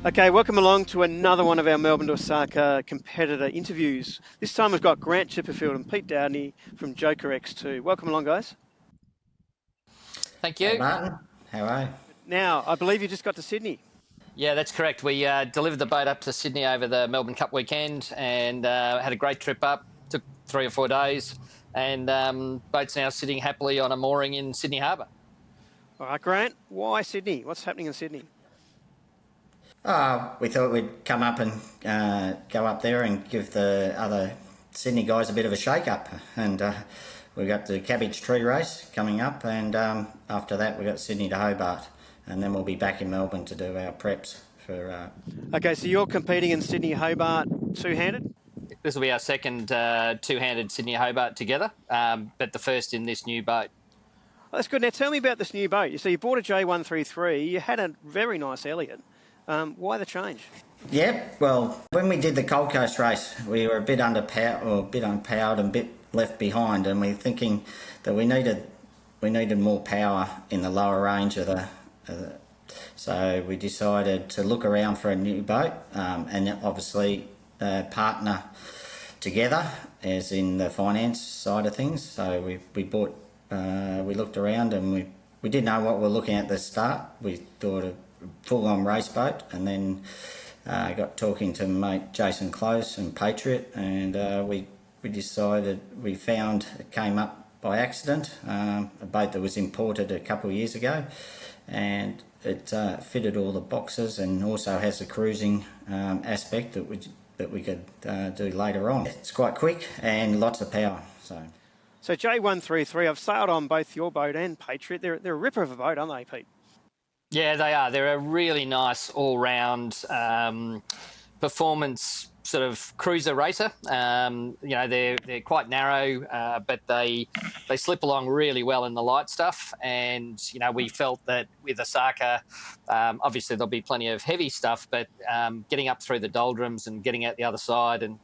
Okay, welcome along to another one of our Melbourne to Osaka competitor interviews. This time we've got Grant Chipperfield and Pete Dowdney from Joker X2. Welcome along, guys. Thank Hey, you. Martin. How are you? Now, I believe you just got to Sydney. Yeah, that's correct. We delivered the boat up to Sydney over the Melbourne Cup weekend and had a great trip up. Took 3 or 4 days, and boat's now sitting happily on a mooring in Sydney Harbour. All right, Grant, why Sydney? What's happening in Sydney? We thought we'd come up and go up there and give the other Sydney guys a bit of a shake-up. And we got the Cabbage Tree Race coming up, and after that we got Sydney to Hobart. And then we'll be back in Melbourne to do our preps for... Okay, so you're competing in Sydney Hobart two-handed? This will be our second two-handed Sydney Hobart together, but the first in this new boat. Oh, that's good. Now tell me about this new boat. So you bought a J133. You had a very nice Elliott. Why the change? Yep, well, when we did the Gold Coast race, we were a bit unpowered and a bit left behind, and we were thinking that we needed more power in the lower range of the so we decided to look around for a new boat, and obviously partner together, as in the finance side of things. So we looked around, and we didn't know what we were looking at the start. We thought a full-on race boat, and then got talking to mate Jason Close and Patriot, and we decided, it came up by accident, a boat that was imported a couple of years ago, and it fitted all the boxes and also has a cruising aspect that we could do later on. It's quite quick and lots of power. So J133, I've sailed on both your boat and Patriot. They're a ripper of a boat, aren't they, Pete? Yeah, they are. They're a really nice all-round performance sort of cruiser racer. They're quite narrow, but they slip along really well in the light stuff. And we felt that with Osaka, obviously there'll be plenty of heavy stuff, but getting up through the doldrums and getting out the other side and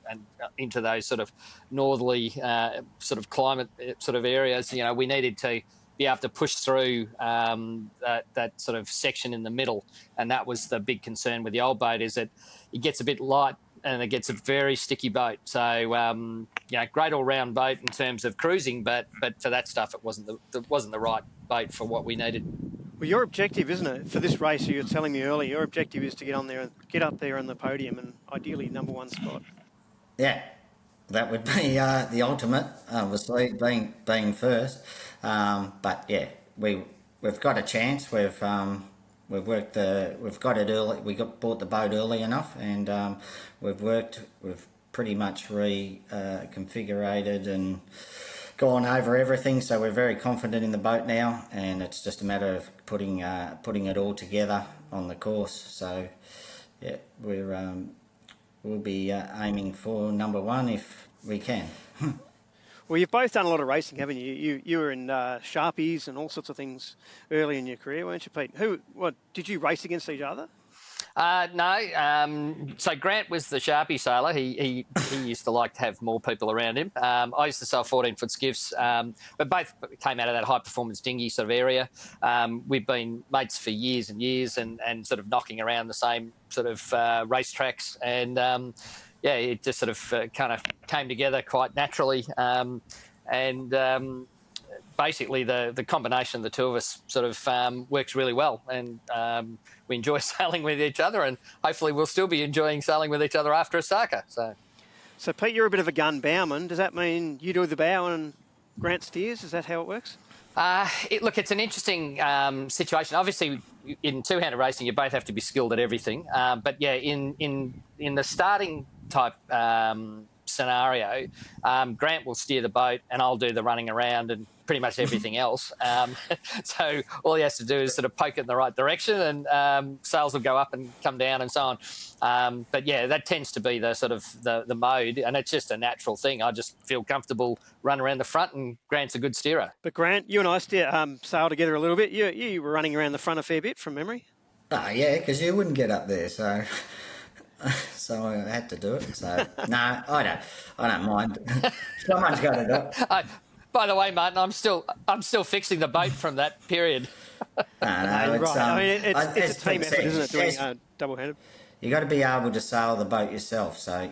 into those sort of northerly sort of climate sort of areas, we needed to be able to push through that sort of section in the middle. And that was the big concern with the old boat, is that it gets a bit light and it gets a very sticky boat. So, great all-round boat in terms of cruising, but for that stuff, it wasn't the right boat for what we needed. Well, your objective, isn't it, for this race, you were telling me earlier, your objective is to get up there on the podium and ideally number one spot. Yeah, that would be the ultimate, obviously, being first. But yeah, we've got a chance. We've got it early. We bought the boat early enough, and we've pretty much reconfigured and gone over everything. So we're very confident in the boat now, and it's just a matter of putting it all together on the course. So yeah, we'll be aiming for number one if we can. Well, you've both done a lot of racing, haven't you? You were in Sharpies and all sorts of things early in your career, weren't you, Pete? Did you race against each other? No. So Grant was the Sharpie sailor. He used to like to have more people around him. I used to sail 14-foot skiffs, but both came out of that high-performance dinghy sort of area. We've been mates for years and years, and sort of knocking around the same sort of racetracks, and it just sort of kind of came together quite naturally, basically the combination of the two of us sort of works really well, and we enjoy sailing with each other, and hopefully we'll still be enjoying sailing with each other after Osaka. So Pete, you're a bit of a gun bowman. Does that mean you do the bow and Grant steers? Is that how it works? It's an interesting situation. Obviously, in two-handed racing, you both have to be skilled at everything. But yeah, in the starting type scenario, Grant will steer the boat and I'll do the running around and pretty much everything else. So all he has to do is sort of poke it in the right direction, and sails will go up and come down and so on. But yeah, that tends to be the sort of the mode, and it's just a natural thing. I just feel comfortable running around the front, and Grant's a good steerer. But Grant, you and I sail together a little bit. You were running around the front a fair bit from memory. Oh yeah, because you wouldn't get up there, so I had to do it. So no, I don't mind. Someone's got to do it. By the way, Martin, I'm still fixing the boat from that period. No, Right. It's a team effort, isn't it, doing double-handed? you got to be able to sail the boat yourself. So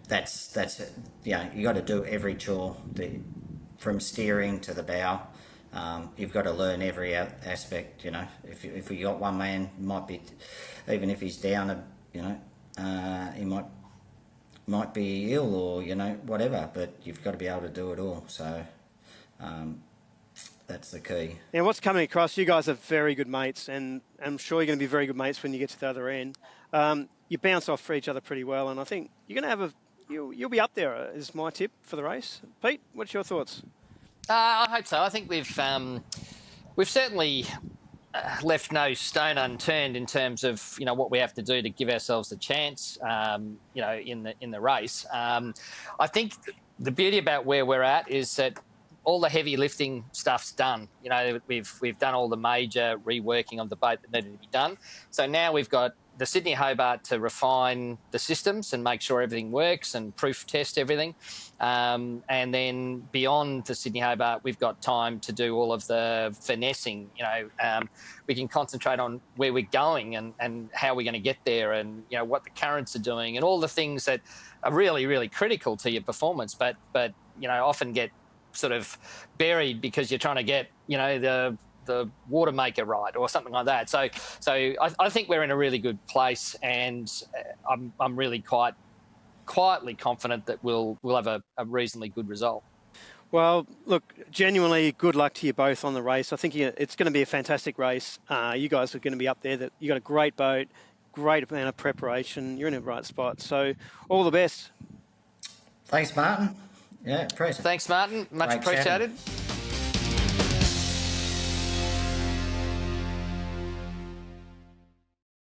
that's you got to do every chore, from steering to the bow. You've got to learn every aspect. If we got one man, might be, even if he's down, he might be ill or whatever. But you've got to be able to do it all. So that's the key. Now, what's coming across? You guys are very good mates, and I'm sure you're going to be very good mates when you get to the other end. You bounce off for each other pretty well, and I think you're going to have you'll be up there. Is my tip for the race. Pete, what's your thoughts? I hope so. I think we've certainly left no stone unturned in terms of what we have to do to give ourselves a chance. In the race. I think the beauty about where we're at is that all the heavy lifting stuff's done. We've done all the major reworking of the boat that needed to be done. So now we've got the Sydney Hobart to refine the systems and make sure everything works and proof test everything. And then beyond the Sydney Hobart, we've got time to do all of the finessing. We can concentrate on where we're going and how we're going to get there, and what the currents are doing, and all the things that are really, really critical to your performance, but often get sort of buried because you're trying to get the water maker right or something like that. So I think we're in a really good place, and I'm really quietly confident that we'll have a reasonably good result. Well, look, genuinely good luck to you both on the race. I think it's going to be a fantastic race. You guys are going to be up there. You got a great boat, great amount of preparation. You're in the right spot. So all the best. Thanks, Martin. Yeah, appreciate it. Thanks, Martin. Much appreciated.